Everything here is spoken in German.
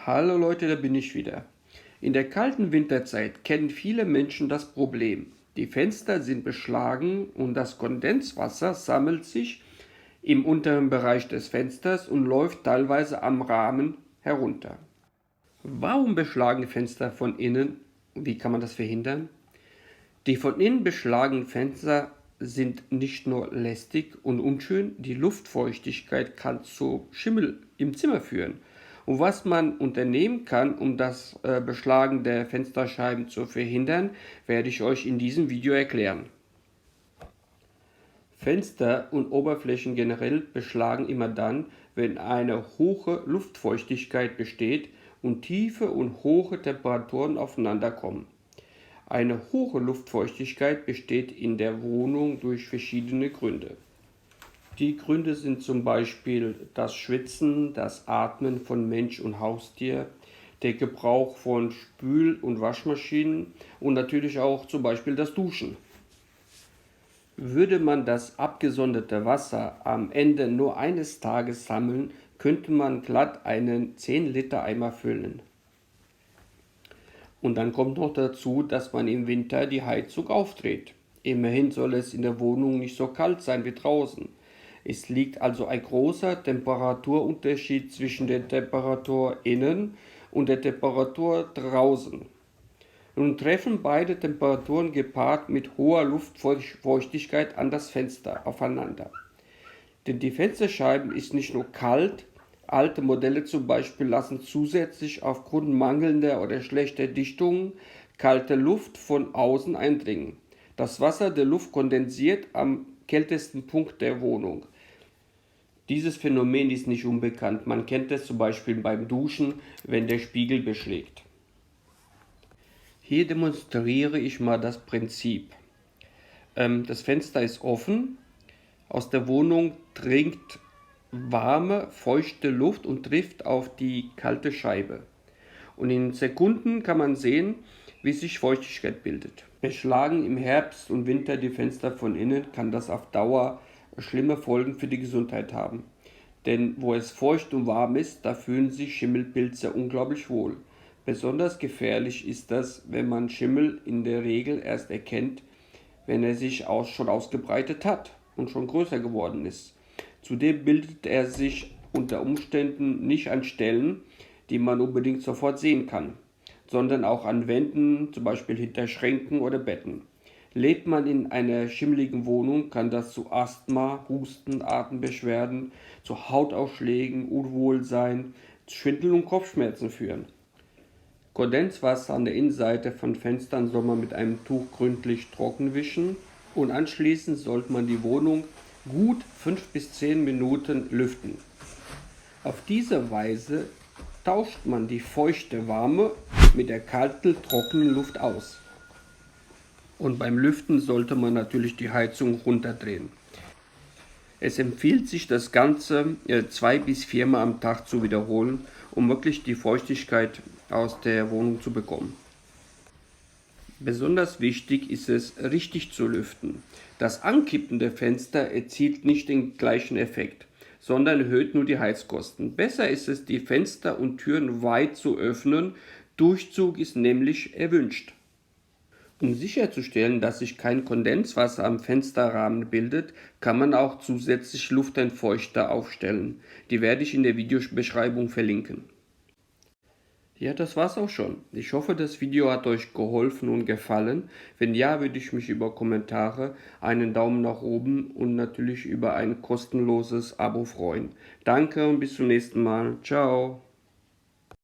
Hallo Leute, da bin ich wieder. In der kalten Winterzeit kennen viele Menschen das Problem. Die Fenster sind beschlagen und das Kondenswasser sammelt sich im unteren Bereich des Fensters und läuft teilweise am Rahmen herunter. Warum beschlagen Fenster von innen? Wie kann man das verhindern? Die von innen beschlagenen Fenster sind nicht nur lästig und unschön, die Luftfeuchtigkeit kann zu Schimmel im Zimmer führen. Und was man unternehmen kann, um das Beschlagen der Fensterscheiben zu verhindern, werde ich euch in diesem Video erklären. Fenster und Oberflächen generell beschlagen immer dann, wenn eine hohe Luftfeuchtigkeit besteht und tiefe und hohe Temperaturen aufeinander kommen. Eine hohe Luftfeuchtigkeit besteht in der Wohnung durch verschiedene Gründe. Die Gründe sind zum Beispiel das Schwitzen, das Atmen von Mensch und Haustier, der Gebrauch von Spül- und Waschmaschinen und natürlich auch zum Beispiel das Duschen. Würde man das abgesonderte Wasser am Ende nur eines Tages sammeln, könnte man glatt einen 10 Liter Eimer füllen. Und dann kommt noch dazu, dass man im Winter die Heizung aufdreht. Immerhin soll es in der Wohnung nicht so kalt sein wie draußen. Es liegt also ein großer Temperaturunterschied zwischen der Temperatur innen und der Temperatur draußen. Nun treffen beide Temperaturen gepaart mit hoher Luftfeuchtigkeit an das Fenster aufeinander. Denn die Fensterscheiben ist nicht nur kalt, alte Modelle zum Beispiel lassen zusätzlich aufgrund mangelnder oder schlechter Dichtungen kalte Luft von außen eindringen. Das Wasser der Luft kondensiert am kältesten Punkt der Wohnung. Dieses Phänomen ist nicht unbekannt. Man kennt es zum Beispiel beim Duschen, wenn der Spiegel beschlägt. Hier demonstriere ich mal das Prinzip. Das Fenster ist offen. Aus der Wohnung dringt warme, feuchte Luft und trifft auf die kalte Scheibe. Und in Sekunden kann man sehen, wie sich Feuchtigkeit bildet. Beschlagen im Herbst und Winter die Fenster von innen, kann das auf Dauer schlimme Folgen für die Gesundheit haben. Denn wo es feucht und warm ist, da fühlen sich Schimmelpilze unglaublich wohl. Besonders gefährlich ist das, wenn man Schimmel in der Regel erst erkennt, wenn er sich schon ausgebreitet hat und schon größer geworden ist. Zudem bildet er sich unter Umständen nicht an Stellen, die man unbedingt sofort sehen kann, sondern auch an Wänden, zum Beispiel hinter Schränken oder Betten. Lebt man in einer schimmeligen Wohnung, kann das zu Asthma, Husten, Atembeschwerden, zu Hautausschlägen, Unwohlsein, Schwindel und Kopfschmerzen führen. Kondenswasser an der Innenseite von Fenstern soll man mit einem Tuch gründlich trocken wischen und anschließend sollte man die Wohnung gut 5 bis 10 Minuten lüften. Auf diese Weise tauscht man die feuchte warme mit der kalten trockenen Luft aus. Und beim Lüften sollte man natürlich die Heizung runterdrehen. Es empfiehlt sich, das Ganze 2 bis 4 Mal am Tag zu wiederholen, um wirklich die Feuchtigkeit aus der Wohnung zu bekommen. Besonders wichtig ist es, richtig zu lüften. Das Ankippen der Fenster erzielt nicht den gleichen Effekt, sondern erhöht nur die Heizkosten. Besser ist es, die Fenster und Türen weit zu öffnen. Durchzug ist nämlich erwünscht. Um sicherzustellen, dass sich kein Kondenswasser am Fensterrahmen bildet, kann man auch zusätzlich Luftentfeuchter aufstellen. Die werde ich in der Videobeschreibung verlinken. Ja, das war's auch schon. Ich hoffe, das Video hat euch geholfen und gefallen. Wenn ja, würde ich mich über Kommentare, einen Daumen nach oben und natürlich über ein kostenloses Abo freuen. Danke und bis zum nächsten Mal. Ciao.